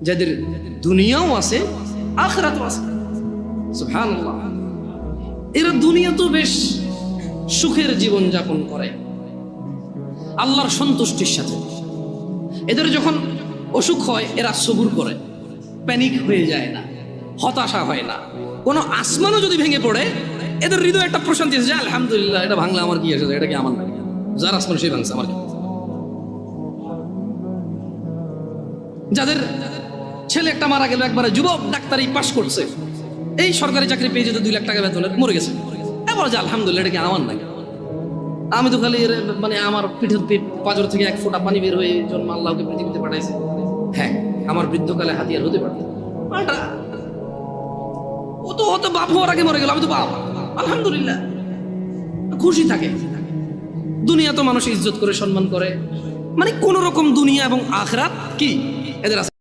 যাদের দুনিয়াও আছে আখিরাতও আছে। সুবহানাল্লাহ। এরা দুনিয়া তো বেশ সুখের জীবন যাপন করে আল্লাহর সন্তুষ্টির সাথে। এদের যখন অসুখ হয় এরা সবুর করে, প্যানিক হয়ে যায় না, হতাশা হয় না। কোনো আসমানও যদি ভেঙে পড়ে এদের হৃদয়ে একটা প্রশান্তি আছে যে আলহামদুলিল্লাহ, এটা ভাঙলে আমার কি এসেছে, এটা কি আমার না, যার আসমান সেই ভাঙছে আমার কি। যাদের ছেলে একটা মারা গেল, একবারে যুবক, ডাক্তারি পাশ করছে, এই সরকারি চাকরি পেয়ে যেত 2 লাখ টাকা বেতনের, মরে গেছে, এবার যে আলহামদুলিল্লাহ, এটা কি আমার নাকি, আমি তো খালি মানে আমার পিঠের পাঁজর থেকে 1 ফোঁটা পানি বের হয়ে জন্ম আল্লাহকে পৃথিবীতে পাঠাইছে। হ্যাঁ, আমার বৃদ্ধকালে হাতিয়ার হতে পারত। ও তো বাপ হওয়ার আগে মরে গেল, আমি তো বাপ, আলহামদুলিল্লাহ, খুশি থাকে। দুনিয়া তো মানুষ ইজ্জত করে, সম্মান করে, মানে কোন রকম দুনিয়া এবং আখিরাত কি এদের আছে।